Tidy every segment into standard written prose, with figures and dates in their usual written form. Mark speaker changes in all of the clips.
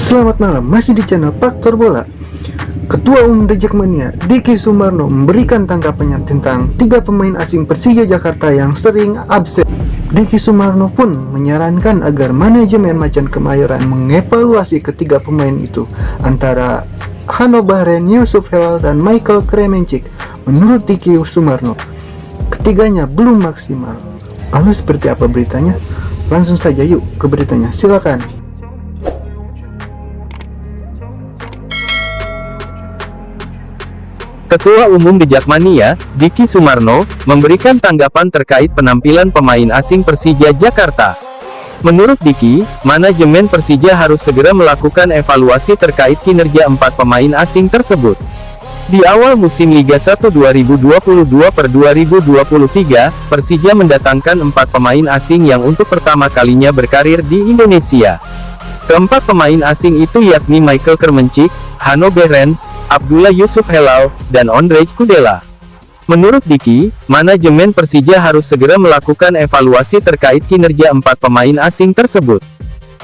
Speaker 1: Selamat malam, masih di channel Faktor Bola. Ketua Umum The Jackmania, Diki Sumarno, memberikan tanggapannya tentang 3 pemain asing Persija Jakarta yang sering absen. Diki Sumarno pun menyarankan agar manajemen Macan Kemayoran mengevaluasi ketiga pemain itu, antara Hanno Bahren, Yusuf Helal, dan Michael Kremenchik. Menurut Diki Sumarno, ketiganya belum maksimal. Lalu seperti apa beritanya? Langsung saja yuk ke beritanya, silakan.
Speaker 2: Ketua Umum The Jackmania, Diki Sumarno, memberikan tanggapan terkait penampilan pemain asing Persija Jakarta. Menurut Diki, manajemen Persija harus segera melakukan evaluasi terkait kinerja 4 pemain asing tersebut. Di awal musim Liga 1 2022/2023, Persija mendatangkan 4 pemain asing yang untuk pertama kalinya berkarir di Indonesia. Keempat pemain asing itu yakni Michael Kremenchik, Hanno Bahren, Abdullah Yusuf Helal, dan Ondrej Kudela. Menurut Diki, manajemen Persija harus segera melakukan evaluasi terkait kinerja 4 pemain asing tersebut.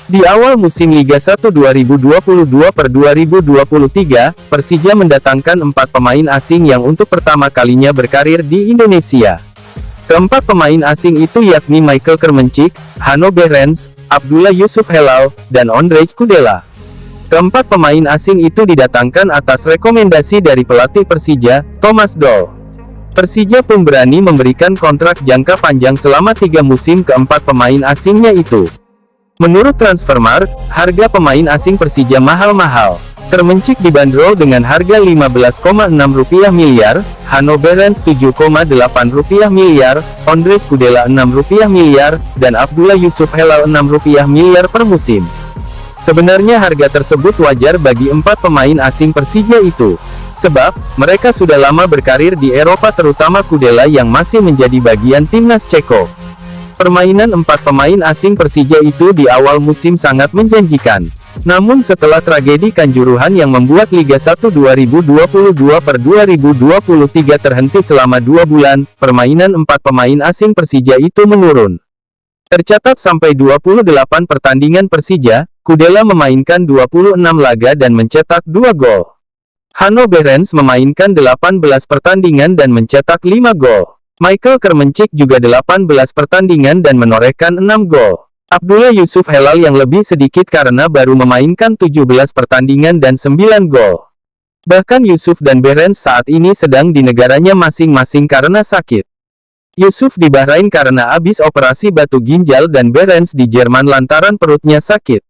Speaker 2: Di awal musim Liga 1 2022/2023, Persija mendatangkan 4 pemain asing yang untuk pertama kalinya berkarir di Indonesia. Keempat pemain asing itu yakni Michael Kremenchik, Hanno Bahren, Abdullah Yusuf Helal, dan Ondrej Kudela. Keempat pemain asing itu didatangkan atas rekomendasi dari pelatih Persija, Thomas Doll. Persija pun berani memberikan kontrak jangka panjang selama 3 musim keempat pemain asingnya itu. Menurut Transfermarkt, harga pemain asing Persija mahal-mahal. Kremenchik dibanderol dengan harga Rp15,6 miliar, Hanno Bahren Rp7,8 miliar, Ondrej Kudela Rp6 miliar, dan Abdullah Yusuf Helal Rp6 miliar per musim. Sebenarnya harga tersebut wajar bagi 4 pemain asing Persija itu. Sebab, mereka sudah lama berkarir di Eropa, terutama Kudela yang masih menjadi bagian timnas Ceko. Permainan 4 pemain asing Persija itu di awal musim sangat menjanjikan. Namun setelah tragedi Kanjuruhan yang membuat Liga 1 2022/2023 terhenti selama 2 bulan, permainan 4 pemain asing Persija itu menurun. Tercatat sampai 28 pertandingan Persija, Kudela memainkan 26 laga dan mencetak 2 gol. Hanno Bahren memainkan 18 pertandingan dan mencetak 5 gol. Michael Kremenchik juga 18 pertandingan dan menorehkan 6 gol. Abdullah Yusuf Helal yang lebih sedikit karena baru memainkan 17 pertandingan dan 9 gol. Bahkan Yusuf dan Bahren saat ini sedang di negaranya masing-masing karena sakit. Yusuf di Bahrain karena habis operasi batu ginjal dan Bahren di Jerman lantaran perutnya sakit.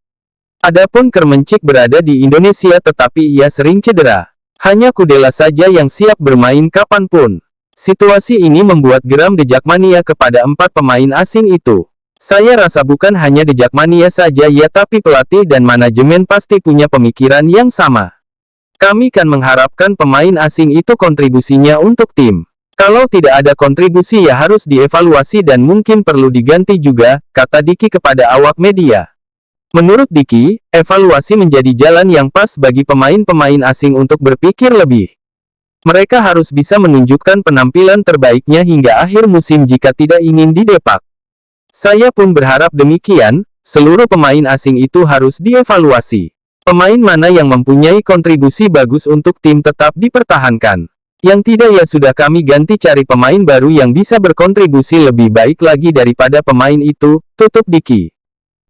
Speaker 2: Adapun Kremenchik berada di Indonesia tetapi ia sering cedera. Hanya Kudela saja yang siap bermain kapanpun. Situasi ini membuat geram The Jackmania kepada 4 pemain asing itu. Saya rasa bukan hanya The Jackmania saja ya, tapi pelatih dan manajemen pasti punya pemikiran yang sama. Kami kan mengharapkan pemain asing itu kontribusinya untuk tim. Kalau tidak ada kontribusi ya harus dievaluasi dan mungkin perlu diganti juga, kata Diki kepada awak media. Menurut Diki, evaluasi menjadi jalan yang pas bagi pemain-pemain asing untuk berpikir lebih. Mereka harus bisa menunjukkan penampilan terbaiknya hingga akhir musim jika tidak ingin didepak. Saya pun berharap demikian, seluruh pemain asing itu harus dievaluasi. Pemain mana yang mempunyai kontribusi bagus untuk tim tetap dipertahankan. Yang tidak ya sudah kami ganti cari pemain baru yang bisa berkontribusi lebih baik lagi daripada pemain itu, tutup Diki.